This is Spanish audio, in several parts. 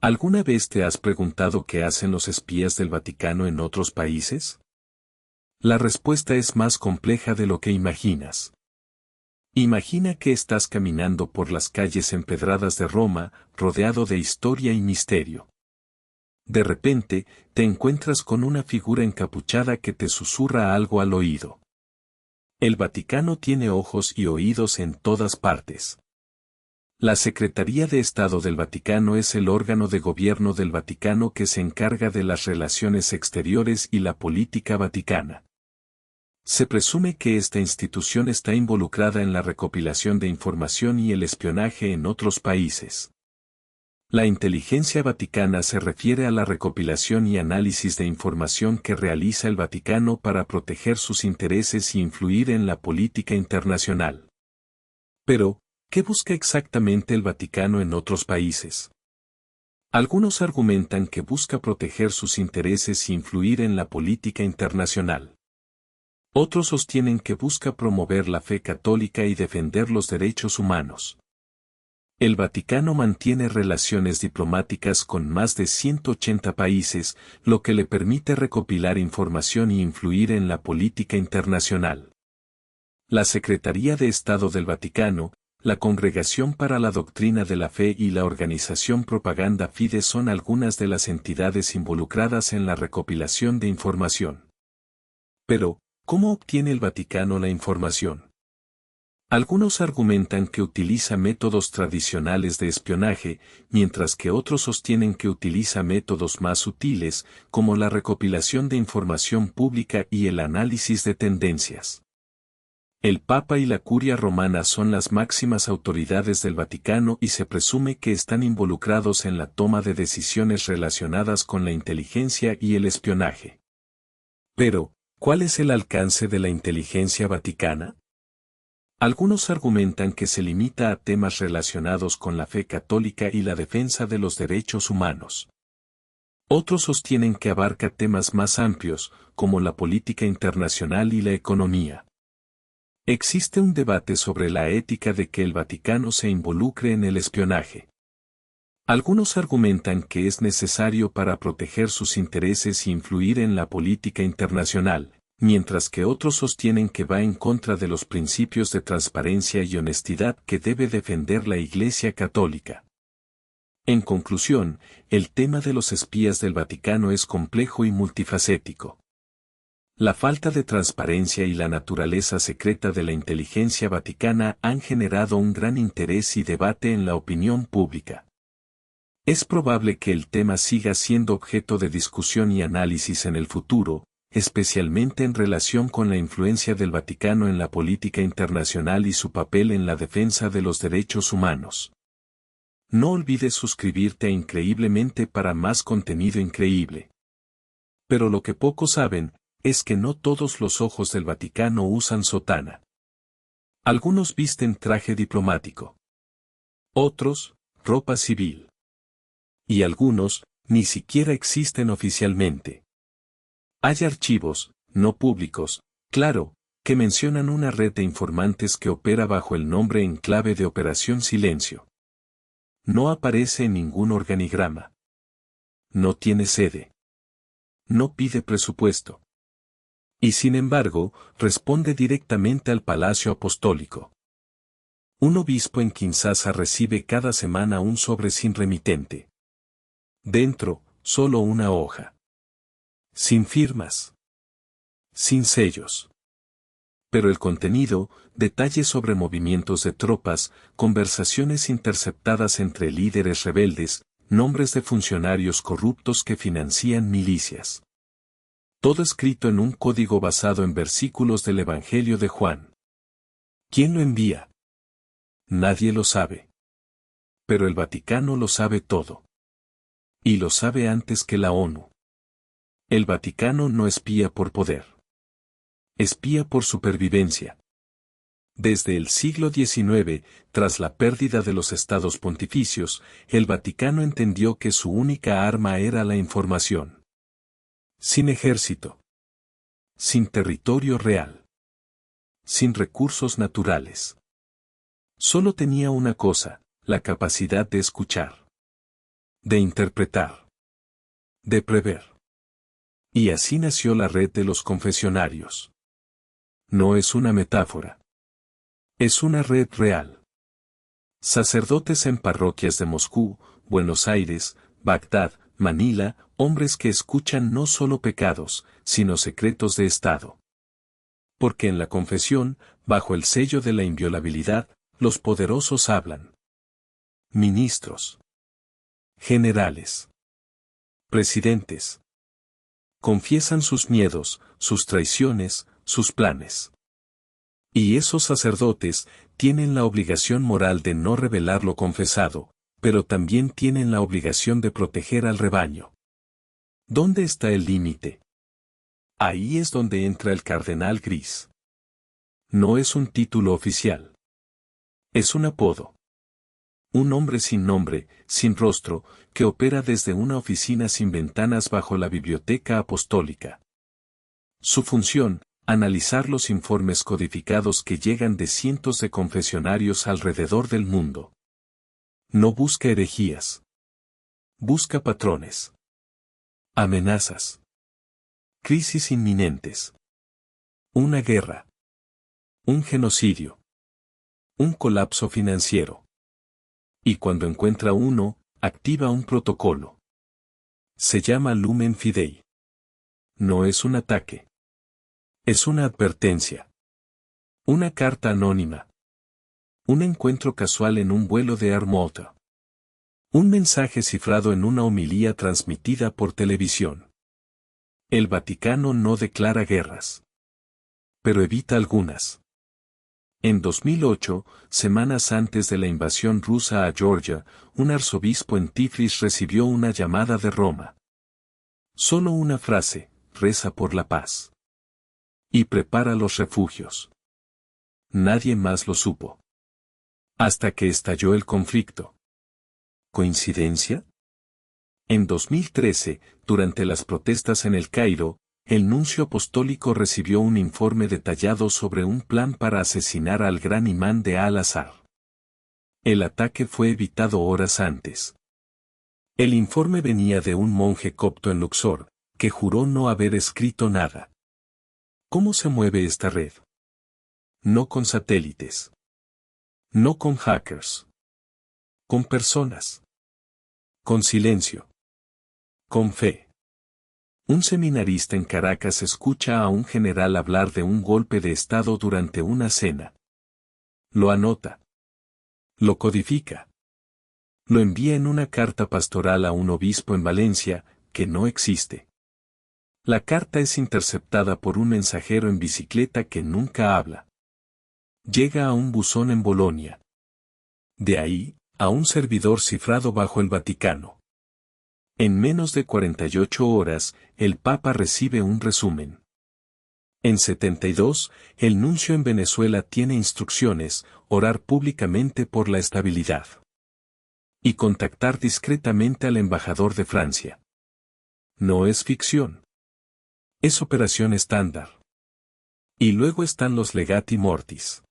¿Alguna vez te has preguntado qué hacen los espías del Vaticano en otros países? La respuesta es más compleja de lo que imaginas. Imagina que estás caminando por las calles empedradas de Roma, rodeado de historia y misterio. De repente, te encuentras con una figura encapuchada que te susurra algo al oído. El Vaticano tiene ojos y oídos en todas partes. La Secretaría de Estado del Vaticano es el órgano de gobierno del Vaticano que se encarga de las relaciones exteriores y la política vaticana. Se presume que esta institución está involucrada en la recopilación de información y el espionaje en otros países. La inteligencia vaticana se refiere a la recopilación y análisis de información que realiza el Vaticano para proteger sus intereses y influir en la política internacional. Pero, ¿qué busca exactamente el Vaticano en otros países? Algunos argumentan que busca proteger sus intereses e influir en la política internacional. Otros sostienen que busca promover la fe católica y defender los derechos humanos. El Vaticano mantiene relaciones diplomáticas con más de 180 países, lo que le permite recopilar información y influir en la política internacional. La Secretaría de Estado del Vaticano, la Congregación para la Doctrina de la Fe y la organización Propaganda Fide son algunas de las entidades involucradas en la recopilación de información. Pero, ¿cómo obtiene el Vaticano la información? Algunos argumentan que utiliza métodos tradicionales de espionaje, mientras que otros sostienen que utiliza métodos más sutiles, como la recopilación de información pública y el análisis de tendencias. El Papa y la Curia Romana son las máximas autoridades del Vaticano y se presume que están involucrados en la toma de decisiones relacionadas con la inteligencia y el espionaje. Pero, ¿cuál es el alcance de la inteligencia vaticana? Algunos argumentan que se limita a temas relacionados con la fe católica y la defensa de los derechos humanos. Otros sostienen que abarca temas más amplios, como la política internacional y la economía. Existe un debate sobre la ética de que el Vaticano se involucre en el espionaje. Algunos argumentan que es necesario para proteger sus intereses e influir en la política internacional, mientras que otros sostienen que va en contra de los principios de transparencia y honestidad que debe defender la Iglesia Católica. En conclusión, el tema de los espías del Vaticano es complejo y multifacético. La falta de transparencia y la naturaleza secreta de la inteligencia vaticana han generado un gran interés y debate en la opinión pública. Es probable que el tema siga siendo objeto de discusión y análisis en el futuro, especialmente en relación con la influencia del Vaticano en la política internacional y su papel en la defensa de los derechos humanos. No olvides suscribirte Increíblemente para más contenido increíble. Pero lo que pocos saben, es que no todos los ojos del Vaticano usan sotana. Algunos visten traje diplomático. Otros, ropa civil. Y algunos, ni siquiera existen oficialmente. Hay archivos, no públicos, claro, que mencionan una red de informantes que opera bajo el nombre en clave de Operación Silencio. No aparece en ningún organigrama. No tiene sede. No pide presupuesto. Y sin embargo, responde directamente al Palacio Apostólico. Un obispo en Kinshasa recibe cada semana un sobre sin remitente. Dentro, solo una hoja. Sin firmas. Sin sellos. Pero el contenido, detalles sobre movimientos de tropas, conversaciones interceptadas entre líderes rebeldes, nombres de funcionarios corruptos que financian milicias. Todo escrito en un código basado en versículos del Evangelio de Juan. ¿Quién lo envía? Nadie lo sabe. Pero el Vaticano lo sabe todo. Y lo sabe antes que la ONU. El Vaticano no espía por poder. Espía por supervivencia. Desde el siglo XIX, tras la pérdida de los estados pontificios, el Vaticano entendió que su única arma era la información. Sin ejército. Sin territorio real. Sin recursos naturales. Solo tenía una cosa, la capacidad de escuchar. de interpretar, de prever. Y así nació la red de los confesionarios. No es una metáfora. Es una red real. Sacerdotes en parroquias de Moscú, Buenos Aires, Bagdad, Manila, hombres que escuchan no solo pecados, sino secretos de Estado. Porque en la confesión, bajo el sello de la inviolabilidad, los poderosos hablan. Ministros, generales, presidentes. Confiesan sus miedos, sus traiciones, sus planes. Y esos sacerdotes tienen la obligación moral de no revelar lo confesado, pero también tienen la obligación de proteger al rebaño. ¿Dónde está el límite? Ahí es donde entra el cardenal Gris. No es un título oficial. Es un apodo. Un hombre sin nombre, sin rostro, que opera desde una oficina sin ventanas bajo la biblioteca apostólica. Su función, analizar los informes codificados que llegan de cientos de confesionarios alrededor del mundo. No busca herejías. Busca patrones. Amenazas. Crisis inminentes. Una guerra. Un genocidio. Un colapso financiero. Y cuando encuentra uno, activa un protocolo. Se llama Lumen Fidei. No es un ataque. Es una advertencia. Una carta anónima. Un encuentro casual en un vuelo de Air Malta. Un mensaje cifrado en una homilía transmitida por televisión. El Vaticano no declara guerras. Pero evita algunas. En 2008, semanas antes de la invasión rusa a Georgia, un arzobispo en Tiflis recibió una llamada de Roma. Solo una frase: reza por la paz. Y prepara los refugios. Nadie más lo supo. Hasta que estalló el conflicto. ¿Coincidencia? En 2013, durante las protestas en El Cairo, el nuncio apostólico recibió un informe detallado sobre un plan para asesinar al gran imán de Al-Azhar. El ataque fue evitado horas antes. El informe venía de un monje copto en Luxor, que juró no haber escrito nada. ¿Cómo se mueve esta red? No con satélites. No con hackers. Con personas. Con silencio. Con fe. Un seminarista en Caracas escucha a un general hablar de un golpe de Estado durante una cena. Lo anota. Lo codifica. Lo envía en una carta pastoral a un obispo en Valencia, que no existe. La carta es interceptada por un mensajero en bicicleta que nunca habla. Llega a un buzón en Bolonia. De ahí, a un servidor cifrado bajo el Vaticano. En menos de 48 horas, el Papa recibe un resumen. En 72, el nuncio en Venezuela tiene instrucciones: orar públicamente por la estabilidad. Y contactar discretamente al embajador de Francia. No es ficción. Es operación estándar. Y luego están los legati mortis.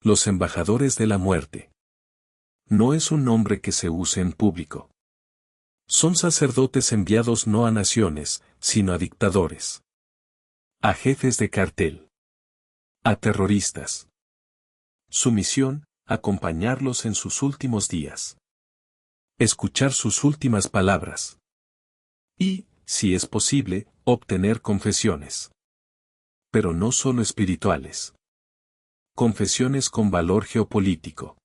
Los embajadores de la muerte. No es un nombre que se use en público. Son sacerdotes enviados no a naciones, sino a dictadores. A jefes de cartel. A terroristas. Su misión: acompañarlos en sus últimos días. Escuchar sus últimas palabras. Y, si es posible, obtener confesiones. Pero no solo espirituales. Confesiones con valor geopolítico.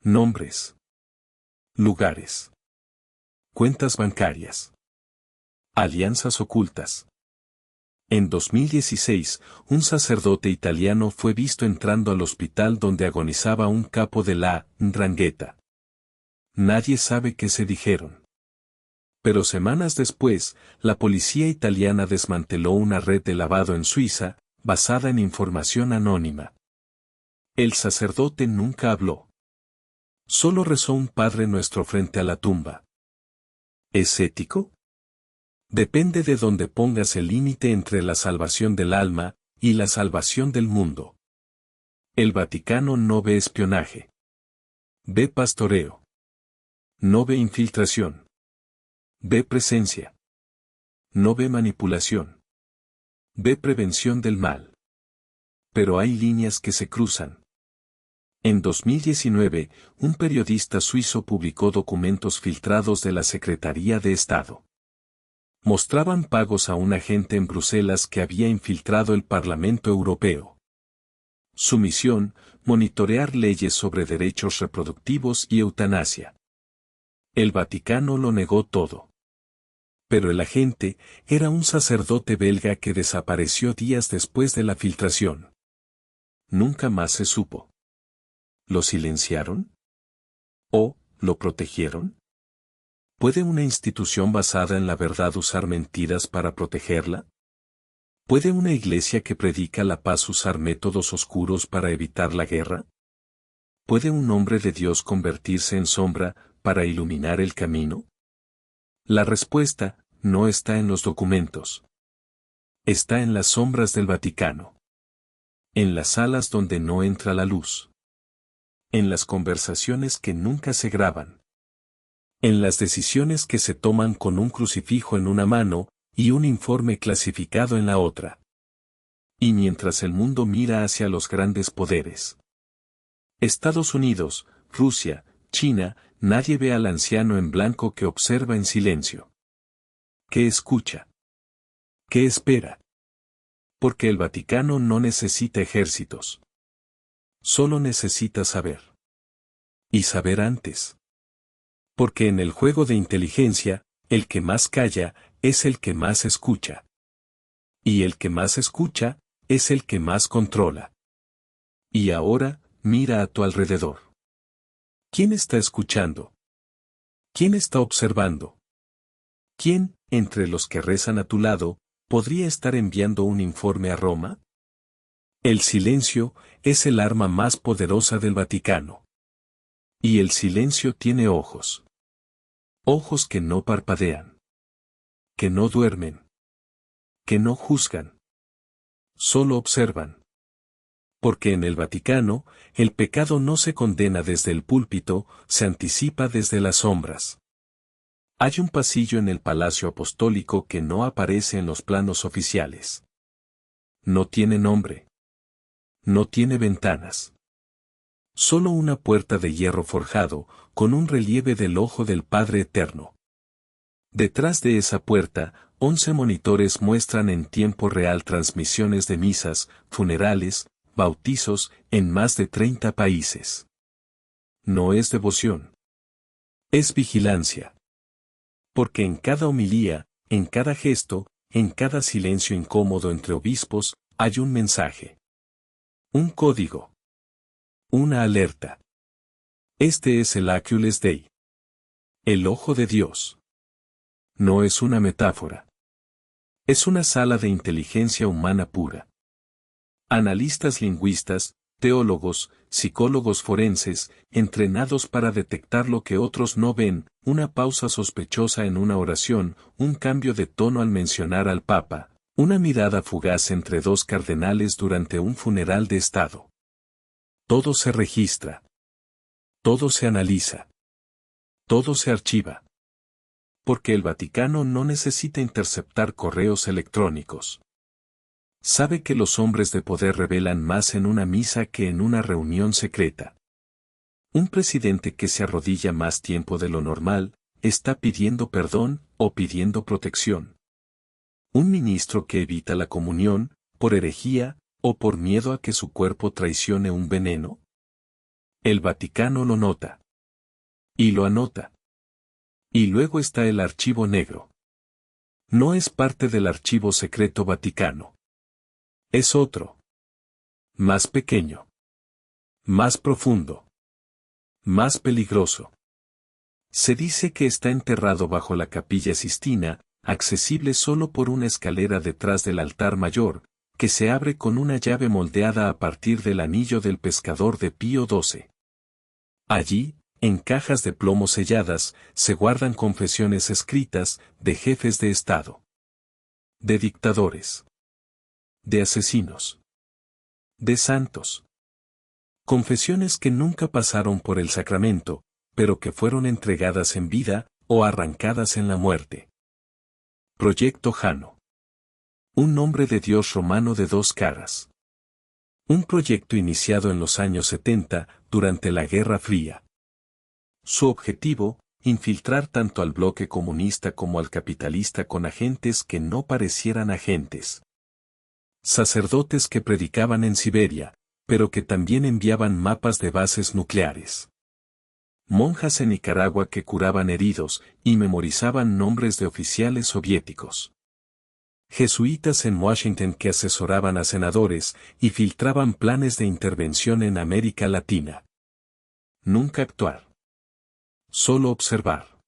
Nombres. Lugares. Cuentas bancarias. Alianzas ocultas. En 2016, un sacerdote italiano fue visto entrando al hospital donde agonizaba un capo de la 'Ndrangheta. Nadie sabe qué se dijeron. Pero semanas después, la policía italiana desmanteló una red de lavado en Suiza, basada en información anónima. El sacerdote nunca habló. Solo rezó un Padre Nuestro frente a la tumba. ¿Es ético? Depende de dónde pongas el límite entre la salvación del alma y la salvación del mundo. El Vaticano no ve espionaje. Ve pastoreo. No ve infiltración. Ve presencia. No ve manipulación. Ve prevención del mal. Pero hay líneas que se cruzan. En 2019, un periodista suizo publicó documentos filtrados de la Secretaría de Estado. Mostraban pagos a un agente en Bruselas que había infiltrado el Parlamento Europeo. Su misión, monitorear leyes sobre derechos reproductivos y eutanasia. El Vaticano lo negó todo. Pero el agente era un sacerdote belga que desapareció días después de la filtración. Nunca más se supo. ¿Lo silenciaron? ¿O lo protegieron? ¿Puede una institución basada en la verdad usar mentiras para protegerla? ¿Puede una iglesia que predica la paz usar métodos oscuros para evitar la guerra? ¿Puede un hombre de Dios convertirse en sombra para iluminar el camino? La respuesta no está en los documentos. Está en las sombras del Vaticano. En las salas donde no entra la luz. En las conversaciones que nunca se graban. En las decisiones que se toman con un crucifijo en una mano y un informe clasificado en la otra. Y mientras el mundo mira hacia los grandes poderes. Estados Unidos, Rusia, China, nadie ve al anciano en blanco que observa en silencio. ¿Qué escucha? ¿Qué espera? Porque el Vaticano no necesita ejércitos. Solo necesita saber. Y saber antes. Porque en el juego de inteligencia, el que más calla, es el que más escucha. Y el que más escucha, es el que más controla. Y ahora, mira a tu alrededor. ¿Quién está escuchando? ¿Quién está observando? ¿Quién, entre los que rezan a tu lado, podría estar enviando un informe a Roma? El silencio es el arma más poderosa del Vaticano. Y el silencio tiene ojos. Ojos que no parpadean. Que no duermen. Que no juzgan. Solo observan. Porque en el Vaticano, el pecado no se condena desde el púlpito, se anticipa desde las sombras. Hay un pasillo en el Palacio Apostólico que no aparece en los planos oficiales. No tiene nombre. No tiene ventanas. Solo una puerta de hierro forjado, con un relieve del ojo del Padre Eterno. Detrás de esa puerta, 11 monitores muestran en tiempo real transmisiones de misas, funerales, bautizos, en más de 30 países. No es devoción. Es vigilancia. Porque en cada homilía, en cada gesto, en cada silencio incómodo entre obispos, hay un mensaje. Un código. Una alerta. Este es el Agnus Dei. El ojo de Dios. No es una metáfora. Es una sala de inteligencia humana pura. Analistas lingüistas, teólogos, psicólogos forenses, entrenados para detectar lo que otros no ven, una pausa sospechosa en una oración, un cambio de tono al mencionar al Papa, una mirada fugaz entre dos cardenales durante un funeral de Estado. Todo se registra. Todo se analiza. Todo se archiva. Porque el Vaticano no necesita interceptar correos electrónicos. Sabe que los hombres de poder revelan más en una misa que en una reunión secreta. Un presidente que se arrodilla más tiempo de lo normal, está pidiendo perdón o pidiendo protección. Un ministro que evita la comunión, por herejía, o por miedo a que su cuerpo traicione un veneno. El Vaticano lo nota. Y lo anota. Y luego está el archivo negro. No es parte del archivo secreto Vaticano. Es otro. Más pequeño. Más profundo. Más peligroso. Se dice que está enterrado bajo la Capilla Sistina, accesible solo por una escalera detrás del altar mayor, que se abre con una llave moldeada a partir del anillo del pescador de Pío XII. Allí, en cajas de plomo selladas, se guardan confesiones escritas de jefes de Estado. De dictadores. De asesinos. De santos. Confesiones que nunca pasaron por el sacramento, pero que fueron entregadas en vida, o arrancadas en la muerte. Proyecto Jano. Un nombre de Dios romano de dos caras. Un proyecto iniciado en los años 70, durante la Guerra Fría. Su objetivo, infiltrar tanto al bloque comunista como al capitalista con agentes que no parecieran agentes. Sacerdotes que predicaban en Siberia, pero que también enviaban mapas de bases nucleares. Monjas en Nicaragua que curaban heridos y memorizaban nombres de oficiales soviéticos. Jesuitas en Washington que asesoraban a senadores y filtraban planes de intervención en América Latina. Nunca actuar. Solo observar.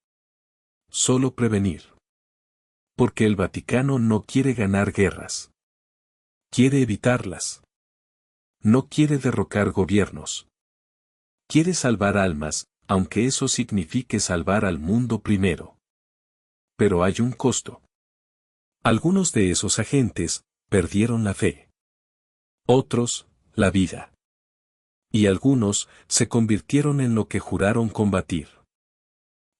Solo prevenir. Porque el Vaticano no quiere ganar guerras. Quiere evitarlas. No quiere derrocar gobiernos. Quiere salvar almas, aunque eso signifique salvar al mundo primero. Pero hay un costo. Algunos de esos agentes perdieron la fe. Otros, la vida. Y algunos se convirtieron en lo que juraron combatir.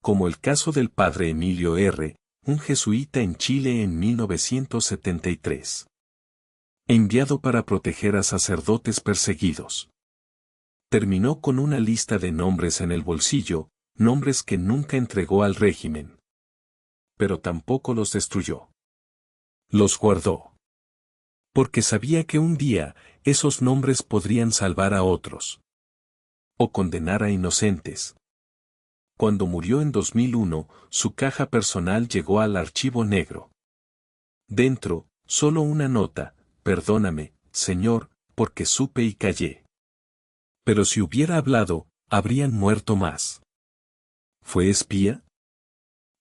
Como el caso del padre Emilio R., un jesuita en Chile en 1973. Enviado para proteger a sacerdotes perseguidos. Terminó con una lista de nombres en el bolsillo, nombres que nunca entregó al régimen. Pero tampoco los destruyó. Los guardó. Porque sabía que un día, esos nombres podrían salvar a otros. O condenar a inocentes. Cuando murió en 2001, su caja personal llegó al archivo negro. Dentro, solo una nota: perdóname, Señor, porque supe y callé. Pero si hubiera hablado, habrían muerto más. ¿Fue espía?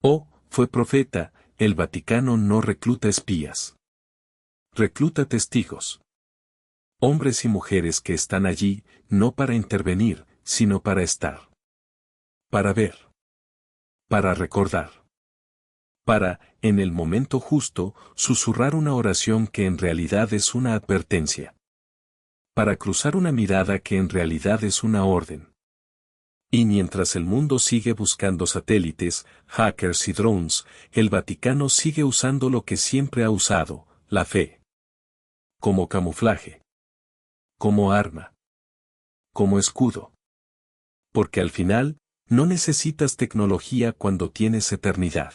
¿O fue profeta? El Vaticano no recluta espías. Recluta testigos. Hombres y mujeres que están allí, no para intervenir, sino para estar. Para ver. Para recordar. Para, en el momento justo, susurrar una oración que en realidad es una advertencia. Para cruzar una mirada que en realidad es una orden. Y mientras el mundo sigue buscando satélites, hackers y drones, el Vaticano sigue usando lo que siempre ha usado, la fe. Como camuflaje. Como arma. Como escudo. Porque al final, no necesitas tecnología cuando tienes eternidad.